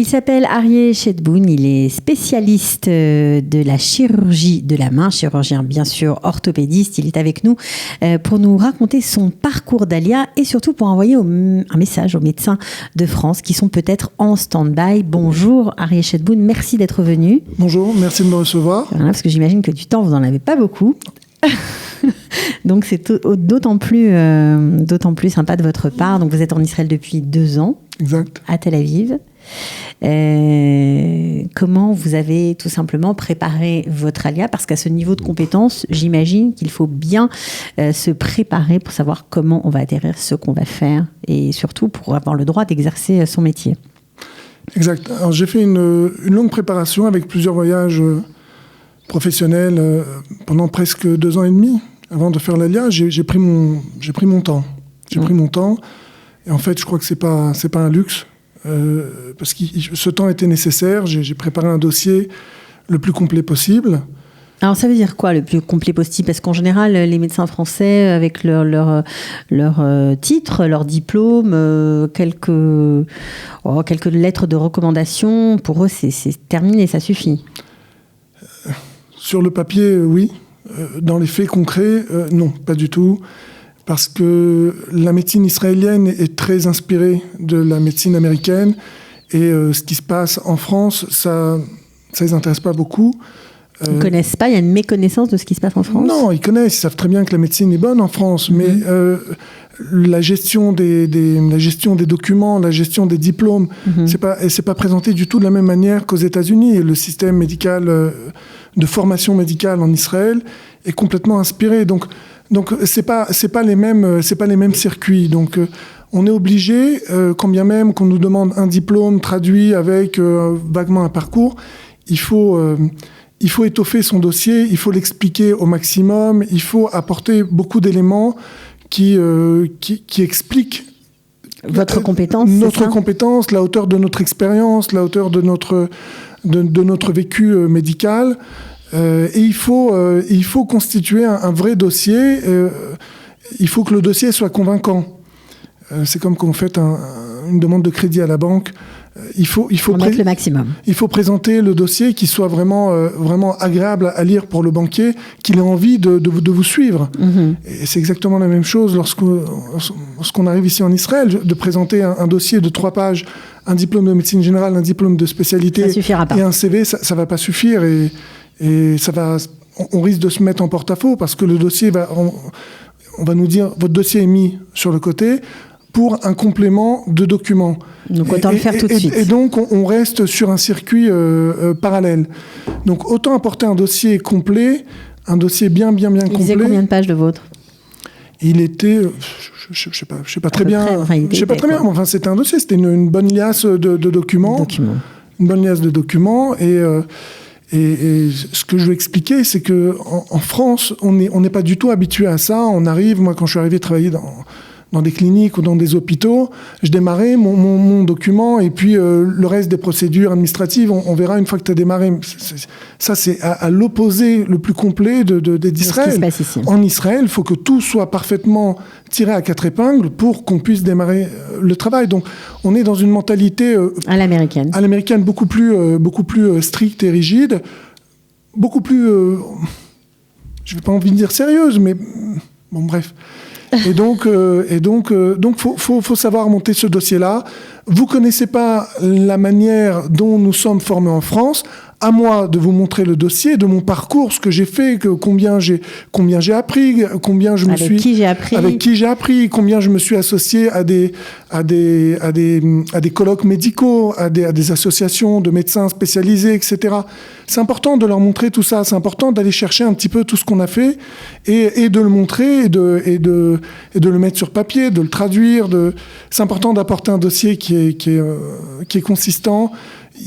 Il s'appelle Arieh Chetboun, il est spécialiste de la chirurgie de la main, chirurgien bien sûr, orthopédiste. Il est avec nous pour nous raconter son parcours d'Alia et surtout pour envoyer un message aux médecins de France qui sont peut-être en stand-by. Bonjour Arieh Chetboun, merci d'être venu. Bonjour, merci de me recevoir. Voilà, parce que j'imagine que du temps, vous n'en avez pas beaucoup. Donc c'est d'autant plus sympa de votre part. Donc vous êtes en Israël depuis 2 ans. Exact. À Tel Aviv. Comment vous avez tout simplement préparé votre Alia? Parce qu'à ce niveau de compétence, j'imagine qu'il faut bien se préparer pour savoir comment on va atterrir ce qu'on va faire et surtout pour avoir le droit d'exercer son métier. Exact. Alors j'ai fait une longue préparation avec plusieurs voyages professionnels pendant presque 2 ans et demi. Avant de faire l'Alia, j'ai pris mon temps. J'ai pris mon temps. Et en fait, je crois que c'est pas un luxe. Parce que ce temps était nécessaire. J'ai préparé un dossier le plus complet possible. Alors ça veut dire quoi le plus complet possible? Parce qu'en général, les médecins français, avec leur titre, leur diplôme, quelques lettres de recommandation, pour eux c'est terminé, ça suffit. Sur le papier, oui. Dans les faits concrets, non, pas du tout. Parce que la médecine israélienne est très inspirée de la médecine américaine. Et ce qui se passe en France, ça les intéresse pas beaucoup. Ils ne connaissent pas, il y a une méconnaissance de ce qui se passe en France? Non, ils connaissent, ils savent très bien que la médecine est bonne en France. Mais la gestion des documents, la gestion des diplômes, c'est pas présenté du tout de la même manière qu'aux États-Unis. Et le système médical, de formation médicale en Israël est complètement inspiré. Donc c'est pas les mêmes circuits. Donc on est obligé, quand bien même qu'on nous demande un diplôme traduit avec vaguement un parcours, il faut étoffer son dossier, il faut l'expliquer au maximum, il faut apporter beaucoup d'éléments qui expliquent votre compétence, notre compétence, la hauteur de notre expérience, la hauteur de notre vécu médical. Et il faut constituer un vrai dossier. Il faut que le dossier soit convaincant. C'est comme quand on fait une demande de crédit à la banque. Il faut mettre le maximum. Il faut présenter le dossier qui soit vraiment agréable à lire pour le banquier, qu'il ait envie de vous suivre. Et c'est exactement la même chose lorsqu'on arrive ici en Israël, de présenter un dossier de 3 pages, un diplôme de médecine générale, un diplôme de spécialité et un CV, ça va pas suffire et on risque de se mettre en porte-à-faux parce que le dossier on va nous dire votre dossier est mis sur le côté pour un complément de documents. Donc autant le faire tout de suite. Et donc on reste sur un circuit parallèle. Donc autant apporter un dossier complet, un dossier bien complet. Il faisait combien de pages le vôtre? Il était, je sais pas très bien. Enfin, c'était un dossier, c'était une bonne liasse de documents. Une bonne liasse de documents et ce que je veux expliquer, c'est que en France, on n'est pas du tout habitué à ça. On arrive, moi, quand je suis arrivé travailler dans des cliniques ou dans des hôpitaux, je démarrais mon document et puis le reste des procédures administratives, on verra une fois que tu as démarré. Ça, c'est à l'opposé le plus complet d'Israël. En Israël, il faut que tout soit parfaitement tiré à 4 épingles pour qu'on puisse démarrer le travail. Donc, on est dans une mentalité à l'américaine. Beaucoup plus stricte et rigide, beaucoup plus, je n'ai pas envie de dire sérieuse, mais bon, bref. Et donc, faut savoir monter ce dossier-là. Vous connaissez pas la manière dont nous sommes formés en France. À moi de vous montrer le dossier de mon parcours, ce que j'ai fait, combien j'ai appris, avec qui j'ai appris, combien je me suis associé à des colloques médicaux, à des associations de médecins spécialisés, etc. C'est important de leur montrer tout ça. C'est important d'aller chercher un petit peu tout ce qu'on a fait et de le montrer et de le mettre sur papier, de le traduire. C'est important d'apporter un dossier qui est consistant.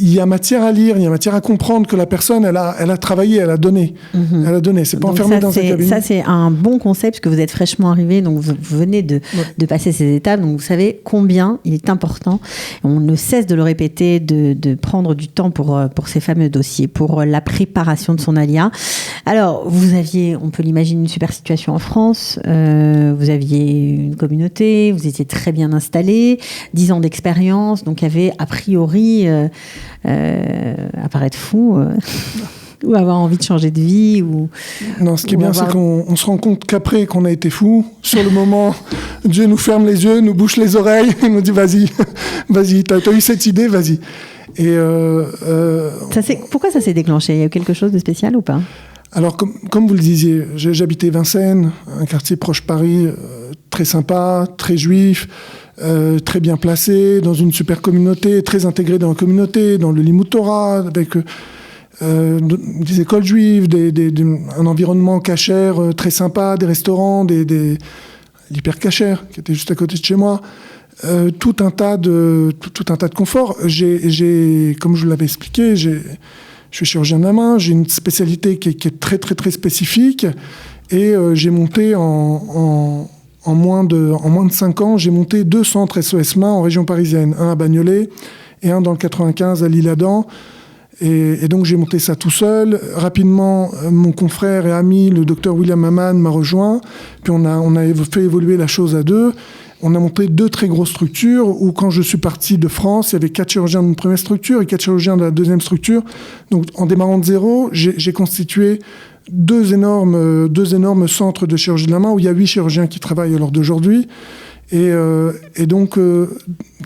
Il y a matière à lire, il y a matière à comprendre. comprendre que la personne, elle a travaillé, elle a donné. Elle a donné. C'est pas enfermé dans un cabinet. Ça, c'est un bon concept, parce que vous êtes fraîchement arrivé, donc vous venez de passer ces étapes, donc vous savez combien il est important. On ne cesse de le répéter, de prendre du temps pour ces fameux dossiers, pour la préparation de son ALIA. Alors, vous aviez, on peut l'imaginer, une super situation en France. Vous aviez une communauté, vous étiez très bien installé, 10 ans d'expérience, donc il y avait a priori à paraître fou ou avoir envie de changer de vie Non, ce qui est bien, c'est qu'on se rend compte qu'après qu'on a été fou, sur le moment, Dieu nous ferme les yeux, nous bouche les oreilles et nous dit vas-y, t'as eu cette idée, vas-y. Et pourquoi ça s'est déclenché? Il y a eu quelque chose de spécial ou pas? Alors, comme vous le disiez, j'habitais Vincennes, un quartier proche Paris, très sympa, très juif, très bien placé, dans une super communauté, très intégré dans la communauté, dans le Limud Torah, avec des écoles juives, un environnement cachère très sympa, des restaurants, l'hyper-cachère, qui était juste à côté de chez moi. Tout un tas de confort. Comme je vous l'avais expliqué, je suis chirurgien de la main, j'ai une spécialité qui est très, très, très spécifique. Et j'ai monté en moins de 5 ans, j'ai monté 2 centres SOS Main en région parisienne. Un à Bagnolet et un dans le 95 à l'Isle-Adam. Et donc j'ai monté ça tout seul. Rapidement, mon confrère et ami, le docteur William Hamann, m'a rejoint. Puis on a fait évoluer la chose à 2. On a monté 2 très grosses structures où, quand je suis parti de France, il y avait 4 chirurgiens d'une première structure et 4 chirurgiens de la deuxième structure. Donc, en démarrant de zéro, j'ai constitué 2 énormes centres de chirurgie de la main où il y a 8 chirurgiens qui travaillent à l'heure d'aujourd'hui. Et donc,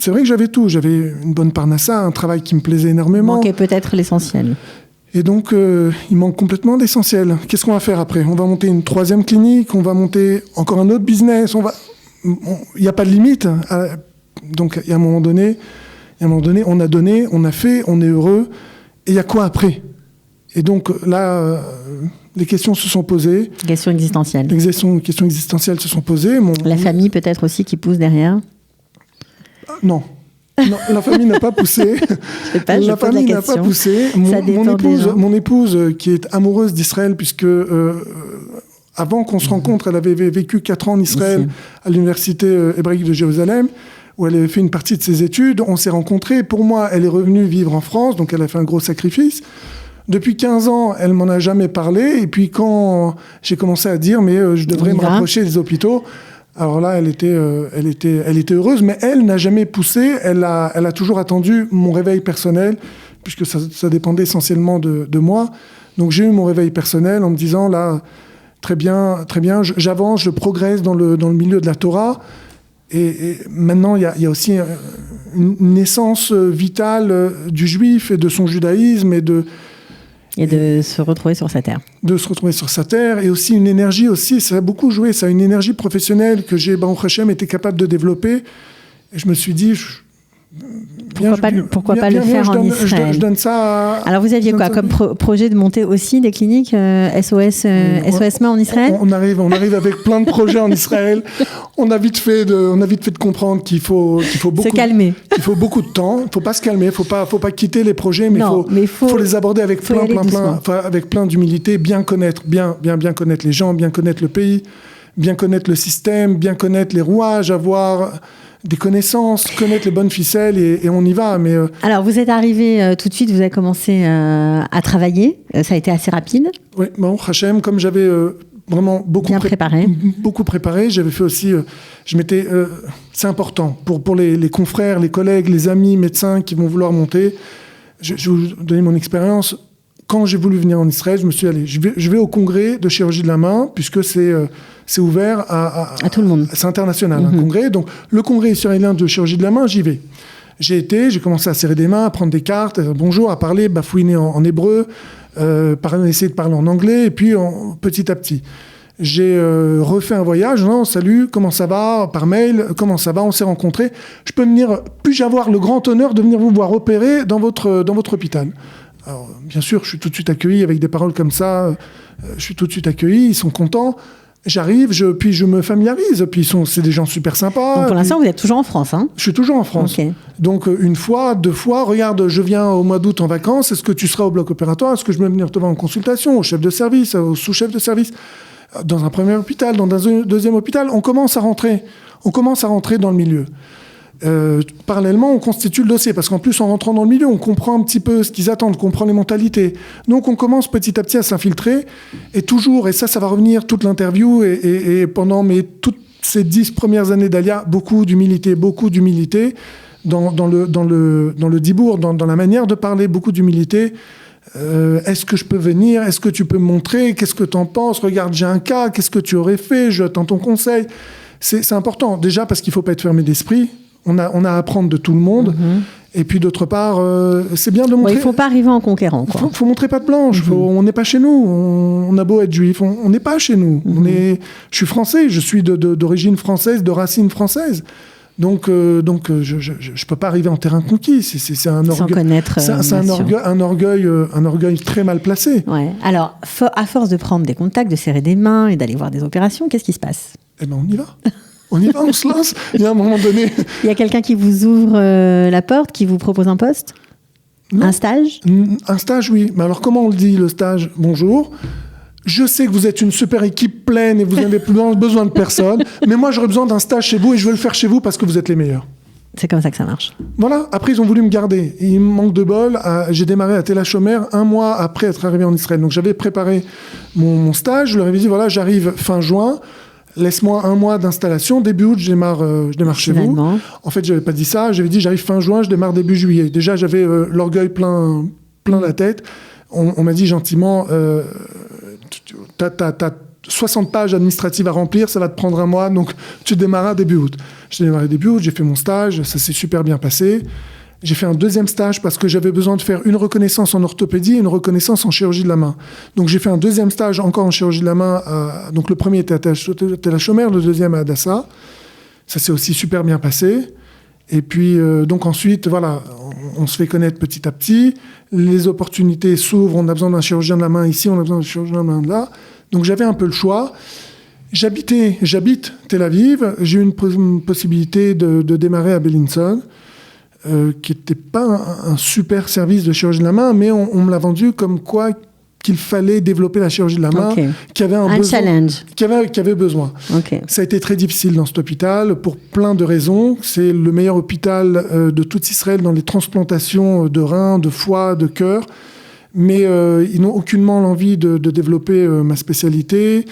c'est vrai que j'avais tout. J'avais une bonne parnassa, un travail qui me plaisait énormément. Il manquait peut-être l'essentiel. Et donc, il manque complètement l'essentiel. Qu'est-ce qu'on va faire après? On va monter une 3e clinique, on va monter encore un autre business, il n'y a pas de limite. Donc, il y a un moment donné, on a donné, on a fait, on est heureux. Et il y a quoi après? Et donc, là, les questions se sont posées. Questions existentielles. Les questions existentielles se sont posées. La famille, peut-être aussi, qui pousse derrière? Non. Non, la famille n'a pas poussé. La famille n'a pas poussé. Mon épouse, qui est amoureuse d'Israël, puisque... avant qu'on se rencontre, elle avait vécu 4 ans en Israël, à l'université hébraïque de Jérusalem, où elle avait fait une partie de ses études. On s'est rencontrés. Pour moi, elle est revenue vivre en France, donc elle a fait un gros sacrifice. Depuis 15 ans, elle m'en a jamais parlé. Et puis quand j'ai commencé à dire, mais je devrais me rapprocher des hôpitaux, alors là, elle était heureuse, mais elle n'a jamais poussé. Elle a toujours attendu mon réveil personnel, puisque ça dépendait essentiellement de moi. Donc j'ai eu mon réveil personnel en me disant, là... Très bien, j'avance, je progresse dans le milieu de la Torah. Et maintenant, il y a aussi une essence vitale du juif et de son judaïsme et de se retrouver sur sa terre. De se retrouver sur sa terre. Et aussi une énergie, ça a beaucoup joué, ça a une énergie professionnelle que j'ai, Baruch Hashem, été capable de développer. Et je me suis dit... Pourquoi pas le faire en Israël? Je donne ça Alors vous aviez quoi comme projet de monter aussi des cliniques SOS Main en Israël? On arrive avec plein de projets en Israël. On a vite fait de comprendre qu'il faut beaucoup se calmer. Qu'il faut beaucoup de temps. Il ne faut pas se calmer. Faut pas quitter les projets, mais il faut les aborder avec plein d'humilité, bien connaître les gens, bien connaître le pays, bien connaître le système, bien connaître les rouages, avoir des connaissances, connaître les bonnes ficelles et on y va. Mais Alors, vous êtes arrivé tout de suite, vous avez commencé à travailler. Ça a été assez rapide. Oui, bon, Hachem, comme j'avais vraiment beaucoup préparé, j'avais fait aussi... c'est important pour les confrères, les collègues, les amis, médecins qui vont vouloir monter. Je vais vous donner mon expérience. Quand j'ai voulu venir en Israël, je me suis dit, allez, je vais au congrès de chirurgie de la main, puisque c'est ouvert à tout le monde. C'est international, un congrès. Donc, le congrès israélien de chirurgie de la main, j'y vais. J'ai commencé à serrer des mains, à prendre des cartes, bonjour, à parler, bafouiner en hébreu, essayer de parler en anglais, et puis petit à petit. J'ai refait un voyage, non, salut, comment ça va, par mail, comment ça va, on s'est rencontrés. Puis-je avoir le grand honneur de venir vous voir opérer dans votre hôpital? Alors, bien sûr, je suis tout de suite accueilli avec des paroles comme ça. Je suis tout de suite accueilli, ils sont contents. J'arrive, puis je me familiarise. Puis c'est des gens super sympas. Donc pour l'instant, vous êtes toujours en France, hein? Je suis toujours en France. Okay. Donc une fois, 2 fois, regarde, je viens au mois d'août en vacances. Est-ce que tu seras au bloc opératoire? Est-ce que je peux venir te voir en consultation, au chef de service, au sous-chef de service, dans un premier hôpital, dans un deuxième hôpital? On commence à rentrer dans le milieu. Parallèlement, on constitue le dossier, parce qu'en plus, en rentrant dans le milieu, on comprend un petit peu ce qu'ils attendent, on comprend les mentalités. Donc, on commence petit à petit à s'infiltrer, et toujours, et ça va revenir toute l'interview, et pendant toutes ces 10 premières années d'Alia, beaucoup d'humilité dans le dibour, dans la manière de parler, beaucoup d'humilité. Est-ce que je peux venir? Est-ce que tu peux me montrer? Qu'est-ce que tu en penses? Regarde, j'ai un cas, qu'est-ce que tu aurais fait? J'attends ton conseil. C'est important, déjà parce qu'il ne faut pas être fermé d'esprit. On a à apprendre de tout le monde. Et puis d'autre part, c'est bien de montrer... il ne faut pas arriver en conquérant. Il faut montrer patte blanche. On n'est pas chez nous. On a beau être juif, on n'est pas chez nous. Je suis français, je suis d'origine française, de racines françaises. Donc je ne peux pas arriver en terrain conquis. C'est un orgueil. Sans connaître. C'est un orgueil très mal placé. Ouais. Alors, à force de prendre des contacts, de serrer des mains et d'aller voir des opérations, qu'est-ce qui se passe? Eh bien, on y va. On y va, on se lance. Il y a un moment donné... Il y a quelqu'un qui vous ouvre la porte, qui vous propose un poste? Non. Un stage? Un stage, oui. Mais alors, comment on le dit, le stage? Bonjour. Je sais que vous êtes une super équipe pleine et vous n'avez plus besoin de personne. Mais moi, j'aurais besoin d'un stage chez vous et je veux le faire chez vous parce que vous êtes les meilleurs. C'est comme ça que ça marche. Voilà. Après, ils ont voulu me garder. Et il me manque de bol. J'ai démarré à Tel HaShomer 1 mois après être arrivé en Israël. Donc, j'avais préparé mon stage. Je leur avais dit, voilà, j'arrive fin juin. Laisse-moi 1 mois d'installation. Début août, je démarre chez vous. En fait, je n'avais pas dit ça. J'avais dit, j'arrive fin juin, je démarre début juillet. Déjà, j'avais l'orgueil plein la tête. On m'a dit gentiment, t'as 60 pages administratives à remplir, ça va te prendre 1 mois, donc tu démarras début août. J'ai démarré début août, j'ai fait mon stage, ça s'est super bien passé. J'ai fait un 2e stage parce que j'avais besoin de faire une reconnaissance en orthopédie et une reconnaissance en chirurgie de la main. Donc j'ai fait un 2e stage encore en chirurgie de la main. Donc le premier était à Tel HaShomer, le 2e à Hadassah. Ça s'est aussi super bien passé. Et puis donc ensuite, voilà, on se fait connaître petit à petit. Les opportunités s'ouvrent. On a besoin d'un chirurgien de la main ici, on a besoin d'un chirurgien de la main là. Donc j'avais un peu le choix. J'habite Tel Aviv. J'ai eu une possibilité de démarrer à Bilinson. Qui n'était pas un super service de chirurgie de la main, mais on me l'a vendu comme quoi qu'il fallait développer la chirurgie de la main, qui avait un besoin, challenge. Qui avait besoin. Ça a été très difficile dans cet hôpital pour plein de raisons. C'est le meilleur hôpital de toute Israël dans les transplantations de reins, de foie, de cœur, mais ils n'ont aucunement l'envie de développer ma spécialité.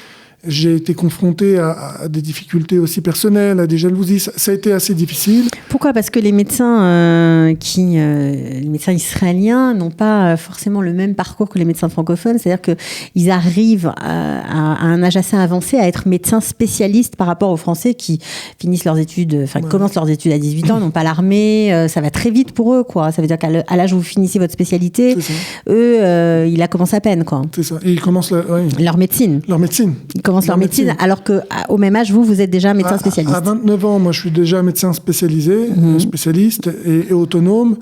J'ai été confronté à des difficultés aussi personnelles, à des jalousies. Ça a été assez difficile. Pourquoi ? Parce que les médecins, les médecins israéliens n'ont pas forcément le même parcours que les médecins francophones. C'est-à-dire qu'ils arrivent à un âge assez avancé à être médecins spécialistes par rapport aux Français qui finissent leurs études, commencent leurs études à 18 ans, n'ont pas l'armée. Ça va très vite pour eux, quoi. Ça veut dire qu'à l'âge où vous finissez votre spécialité, eux, ils la commencent à peine, quoi. C'est ça. Et ils commencent leur médecine. Ils commencent leur médecine, alors qu'au même âge, vous êtes déjà médecin spécialiste. À 29 ans, moi, je suis déjà médecin spécialisé, spécialiste et autonome.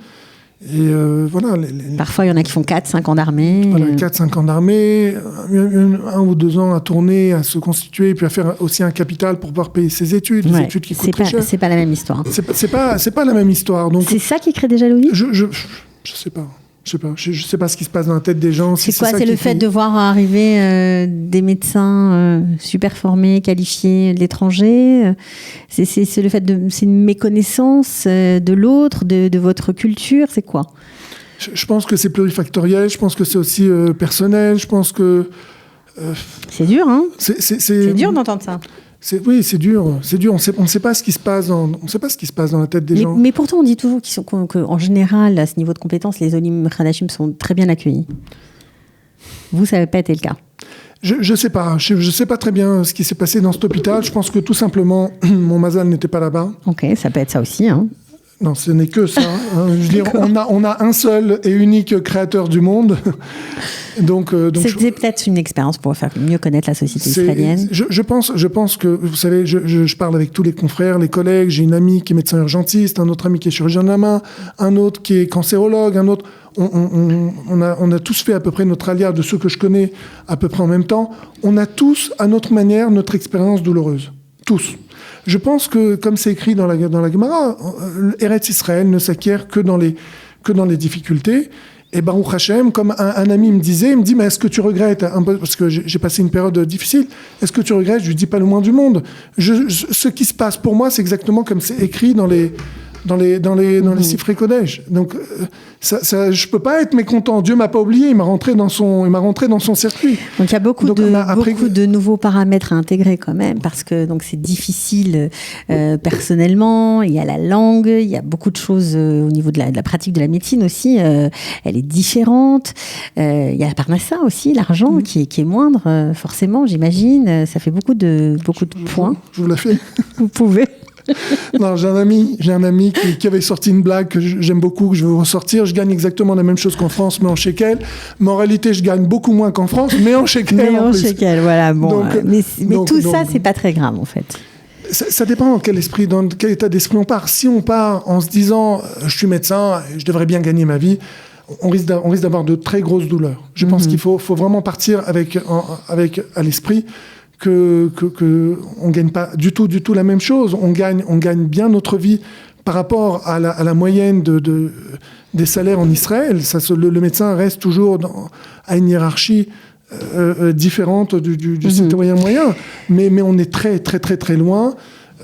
Et voilà. Parfois, il y en a qui font 4-5 ans d'armée. Voilà, 4-5 ans d'armée, 1 ou 2 ans à tourner, à se constituer, puis à faire aussi un capital pour pouvoir payer ses études, les études qui coûtent très cher. C'est pas la même histoire. C'est pas la même histoire. Donc, c'est ça qui crée des jalousies ? Je sais pas. Je sais pas ce qui se passe dans la tête des gens. C'est quoi ? C'est le fait de voir arriver des médecins super formés, qualifiés de l'étranger. C'est le fait c'est une méconnaissance de l'autre, de votre culture. C'est quoi ? Je pense que c'est plurifactoriel. Je pense que c'est aussi personnel. Je pense que c'est dur, hein ? C'est dur d'entendre ça. Oui, c'est dur. On ne sait pas ce qui se passe dans la tête des gens. Mais pourtant, on dit toujours qu'en général, à ce niveau de compétences, les Olim Khadashim sont très bien accueillis. Vous, ça n'avait pas été le cas. Je sais pas. Je sais pas très bien ce qui s'est passé dans cet hôpital. Je pense que tout simplement, mon mazal n'était pas là-bas. Ok, ça peut être ça aussi. Hein. Non, ce n'est que ça. Hein. Je veux dire, on a un seul et unique créateur du monde. donc c'était peut-être une expérience pour faire mieux connaître la société israélienne. Je pense que, vous savez, je parle avec tous les confrères, les collègues. J'ai une amie qui est médecin urgentiste, un autre ami qui est chirurgien de la main, un autre qui est cancérologue, un autre... On a tous fait à peu près notre alia de ceux que je connais à peu près en même temps. On a tous, à notre manière, notre expérience douloureuse. Tous. Je pense que, comme c'est écrit dans la Gemara, Eretz Israël ne s'acquiert que dans les difficultés. Et Baruch Hashem, comme un ami me dit, mais est-ce que tu regrettes un peu, parce que j'ai passé une période difficile, est-ce que tu regrettes? Je lui dis pas le moins du monde. Ce qui se passe pour moi, c'est exactement comme c'est écrit dans les Sifrei Kodesh. Donc, je peux pas être mécontent. Dieu m'a pas oublié. Il m'a rentré dans son circuit. Donc, il y a beaucoup de nouveaux paramètres à intégrer quand même, parce que donc c'est difficile personnellement. Il y a la langue, il y a beaucoup de choses au niveau de la pratique de la médecine aussi. Elle est différente. Il y a la parnassa aussi, l'argent qui est moindre, forcément, j'imagine. Ça fait beaucoup de points. Je vous la fais. Vous pouvez. Non, j'ai un ami qui avait sorti une blague que j'aime beaucoup, que je veux ressortir. Je gagne exactement la même chose qu'en France, mais en shekel. Mais en réalité, je gagne beaucoup moins qu'en France, mais en shekel. Mais en shekel, voilà. Bon, mais tout ça, c'est pas très grave, en fait. Ça dépend dans quel état d'esprit on part. Si on part en se disant, je suis médecin, je devrais bien gagner ma vie, on risque d'avoir de très grosses douleurs. Je pense qu'il faut vraiment partir avec à l'esprit que on gagne pas du tout la même chose. On gagne bien notre vie par rapport à la moyenne des salaires en Israël. Le médecin reste toujours à une hiérarchie différente du citoyen moyen, mais on est très très très très loin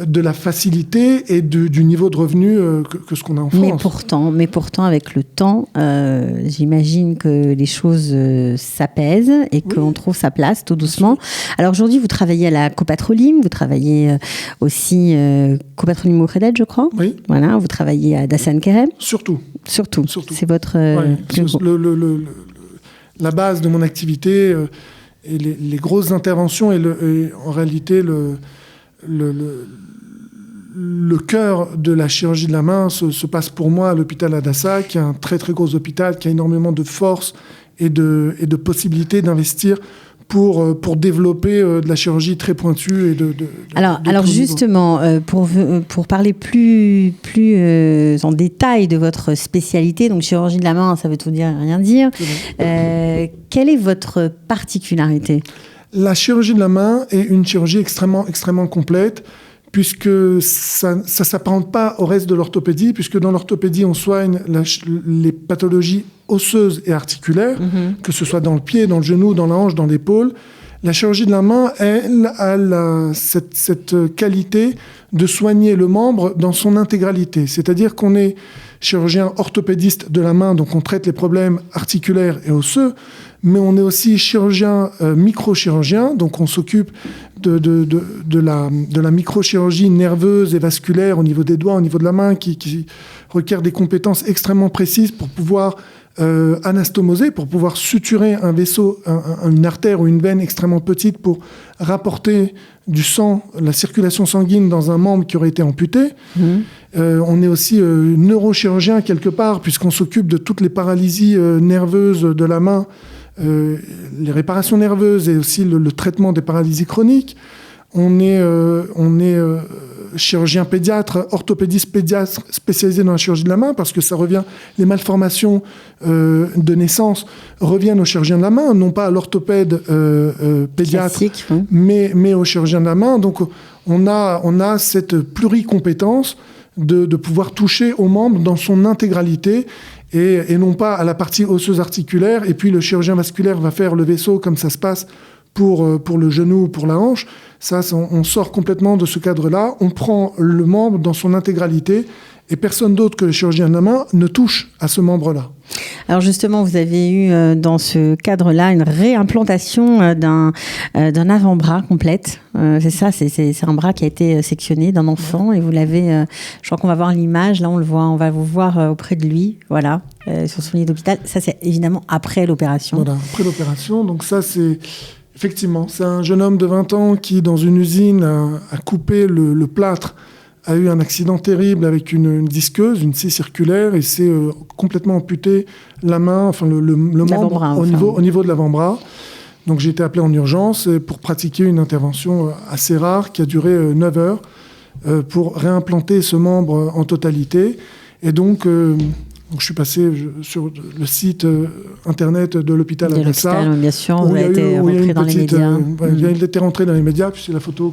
de la facilité et du niveau de revenu que ce qu'on a en France. Mais pourtant, avec le temps, j'imagine que les choses s'apaisent et qu'on trouve sa place tout doucement. Alors aujourd'hui, vous travaillez à la Copatrolim, vous travaillez aussi Copatrolim Mouchedet, je crois. Oui. Voilà, vous travaillez à Dassan Kerem. Surtout. C'est votre... la base de mon activité et les grosses interventions et en réalité le cœur de la chirurgie de la main se passe pour moi à l'hôpital Hadassah, qui est un très très gros hôpital, qui a énormément de force et de possibilités d'investir pour développer de la chirurgie très pointue. Alors justement, pour parler plus en détail de votre spécialité, donc chirurgie de la main, ça veut tout dire et rien dire, quelle est votre particularité ? La chirurgie de la main est une chirurgie extrêmement, extrêmement complète, puisque ça ne s'apparente pas au reste de l'orthopédie, puisque dans l'orthopédie, on soigne les pathologies osseuses et articulaires, que ce soit dans le pied, dans le genou, dans la hanche, dans l'épaule. La chirurgie de la main, elle a cette qualité de soigner le membre dans son intégralité. C'est-à-dire qu'on est chirurgien orthopédiste de la main, donc on traite les problèmes articulaires et osseux, mais on est aussi chirurgien microchirurgien, donc on s'occupe de la microchirurgie nerveuse et vasculaire au niveau des doigts, au niveau de la main, qui requiert des compétences extrêmement précises pour pouvoir anastomoser, pour pouvoir suturer un vaisseau, une artère ou une veine extrêmement petite pour rapporter du sang, la circulation sanguine dans un membre qui aurait été amputé. On est aussi neurochirurgien quelque part, puisqu'on s'occupe de toutes les paralysies nerveuses de la main, les réparations nerveuses et aussi le traitement des paralysies chroniques. On est chirurgien pédiatre, orthopédiste pédiatre spécialisé dans la chirurgie de la main, parce que ça revient, les malformations de naissance reviennent au chirurgien de la main, non pas à l'orthopède pédiatre, classique, mais au chirurgien de la main. Donc on a cette pluricompétence de pouvoir toucher au membre dans son intégralité, et non pas à la partie osseuse articulaire, et puis le chirurgien vasculaire va faire le vaisseau comme ça se passe pour le genou ou pour la hanche. Ça, on sort complètement de ce cadre-là, on prend le membre dans son intégralité, et personne d'autre que le chirurgien de la main ne touche à ce membre-là. Alors justement, vous avez eu dans ce cadre-là une réimplantation d'un avant-bras complète. C'est ça, c'est un bras qui a été sectionné d'un enfant, et vous l'avez, je crois qu'on va voir l'image, là on le voit, on va vous voir auprès de lui, voilà, sur son lit d'hôpital. Ça, c'est évidemment après l'opération. Voilà, après l'opération, donc ça c'est... Effectivement, c'est un jeune homme de 20 ans qui, dans une usine, a coupé le plâtre a eu un accident terrible avec une disqueuse, une scie circulaire, et s'est complètement amputé la main, enfin le membre au niveau de l'avant-bras. Donc j'ai été appelé en urgence pour pratiquer une intervention assez rare qui a duré 9 heures pour réimplanter ce membre en totalité. Et donc je suis passé sur le site internet de l'hôpital Al-Aqsa. Bien sûr, vous avez été rentré dans les médias. Il a été rentré dans les médias, puis c'est la photo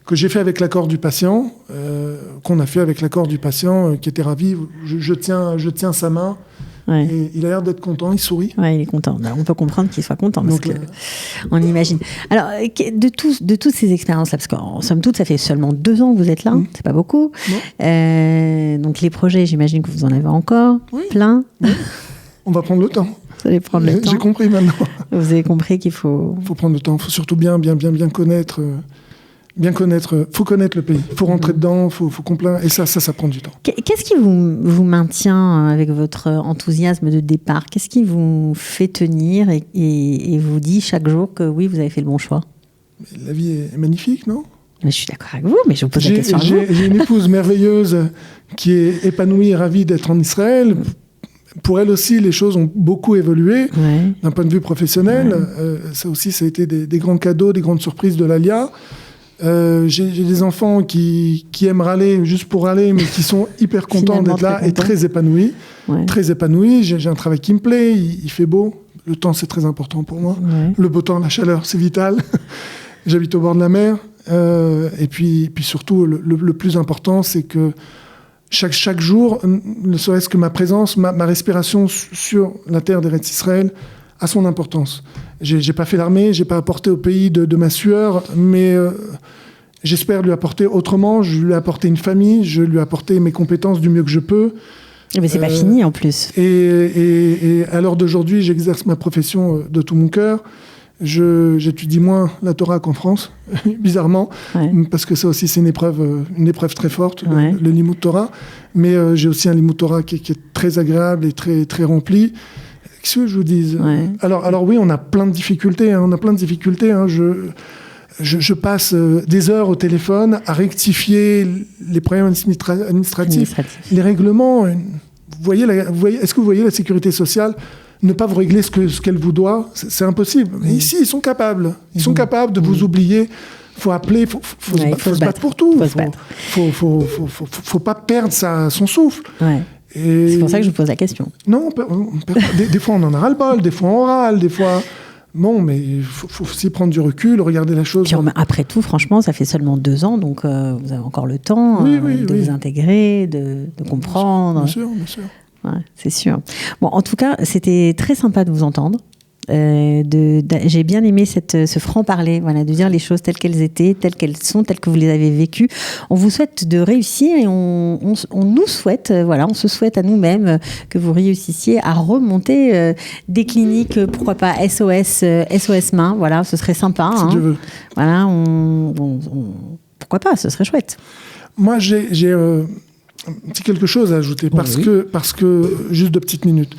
que j'ai fait avec l'accord du patient, qu'on a fait avec l'accord du patient, qui était ravi. Je tiens sa main. Ouais. Et il a l'air d'être content, il sourit. Oui, il est content. On peut comprendre qu'il soit content, parce qu'on imagine. Alors, de toutes ces expériences-là, parce qu'en somme toute, ça fait seulement 2 ans que vous êtes là, c'est pas beaucoup. Donc les projets, j'imagine que vous en avez encore plein. Oui. On va prendre le temps. Vous allez prendre le temps. J'ai compris maintenant. Vous avez compris qu'il faut... Il faut prendre le temps, il faut surtout bien connaître... faut connaître le pays, faut rentrer dedans, faut et ça prend du temps. Qu'est-ce qui vous maintient avec votre enthousiasme de départ? Qu'est-ce qui vous fait tenir et vous dit chaque jour que oui, vous avez fait le bon choix? La vie est magnifique, non? Je suis d'accord avec vous, mais je vous pose la question à vous. J'ai une épouse merveilleuse qui est épanouie et ravie d'être en Israël. Pour elle aussi, les choses ont beaucoup évolué d'un point de vue professionnel. Ça aussi, ça a été des grands cadeaux, des grandes surprises de l'Alia. J'ai des enfants qui aiment râler juste pour râler, mais qui sont hyper contents d'être là et très épanouis. Très épanouis. J'ai un travail qui me plaît, il fait beau. Le temps, c'est très important pour moi. Le beau temps, la chaleur, c'est vital. J'habite au bord de la mer. Et puis surtout, le plus important, c'est que chaque jour, ne serait-ce que ma présence, ma respiration sur la terre d'Eretz Israël a son importance. J'ai pas fait l'armée, j'ai pas apporté au pays de ma sueur, mais j'espère lui apporter autrement. Je lui ai apporté une famille, je lui ai apporté mes compétences du mieux que je peux. Mais c'est pas fini en plus. Et à l'heure d'aujourd'hui, j'exerce ma profession de tout mon cœur. J'étudie moins la Torah qu'en France, bizarrement, parce que ça aussi c'est une épreuve très forte, le Limud Torah. Mais j'ai aussi un Limud Torah qui est très agréable et très, très rempli. Qu'est-ce que je vous dis ? Alors oui, on a plein de difficultés. Je passe des heures au téléphone à rectifier les problèmes administratifs. Les règlements. Est-ce que vous voyez la sécurité sociale ne pas vous régler ce qu'elle vous doit? C'est impossible. Mais ici, ils sont capables. Ils sont capables de vous oublier. Il faut appeler, il faut se battre pour tout. Faut pas perdre son souffle. Et c'est pour ça que je vous pose la question. Non, des fois on en a ras-le-bol, des fois on râle, des fois... Bon, mais il faut aussi prendre du recul, regarder la chose. Puis après tout, franchement, ça fait seulement 2 ans, donc vous avez encore le temps de vous intégrer, de comprendre. Bien sûr. Ouais, c'est sûr. Bon, en tout cas, c'était très sympa de vous entendre. J'ai bien aimé ce franc-parler, de dire les choses telles qu'elles étaient, telles qu'elles sont, telles que vous les avez vécues. On vous souhaite de réussir et on nous souhaite, on se souhaite à nous-mêmes que vous réussissiez à remonter des cliniques, pourquoi pas SOS main, ce serait sympa. Si Dieu veut. Pourquoi pas, ce serait chouette. Moi, j'ai un petit quelque chose à ajouter, parce que juste 2 petites minutes.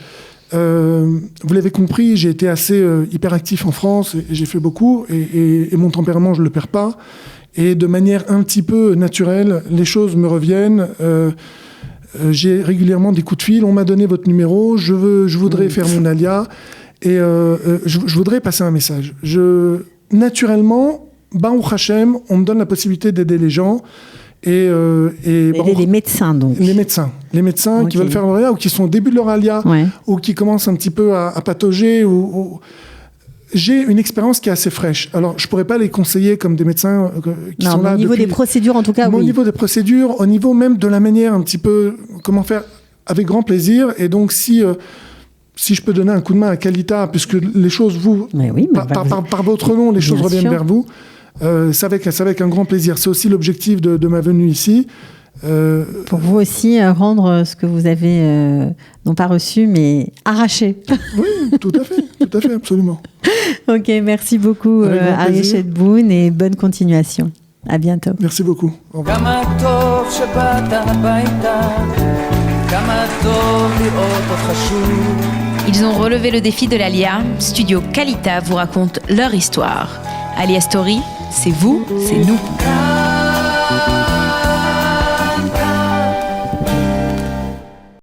Vous l'avez compris, j'ai été assez hyperactif en France et j'ai fait beaucoup et mon tempérament, je ne le perds pas. Et de manière un petit peu naturelle, les choses me reviennent. J'ai régulièrement des coups de fil. On m'a donné votre numéro. Je voudrais faire mon alia. Et je voudrais passer un message. Naturellement, Baruch Hashem, on me donne la possibilité d'aider les gens. Aider les médecins, donc. Les médecins qui veulent faire leur alia ou qui sont au début de leur alia ou qui commencent un petit peu à patauger. J'ai une expérience qui est assez fraîche. Alors, je ne pourrais pas les conseiller comme des médecins qui sont là. Au niveau des procédures, en tout cas, Au niveau des procédures, au niveau même de la manière un petit peu, comment faire, avec grand plaisir. Et donc, si je peux donner un coup de main à Kalita, puisque les choses, par votre nom, les choses reviennent vers vous. C'est avec un grand plaisir. C'est aussi l'objectif de ma venue ici. Pour vous aussi rendre ce que vous avez non pas reçu, mais arraché. Oui, tout à fait, absolument. Ok, merci beaucoup Aryeh Shetboun et bonne continuation. À bientôt. Merci beaucoup. Au revoir. Ils ont relevé le défi de l'Alia. Studio Kalita vous raconte leur histoire. Alia Story, c'est vous, c'est nous.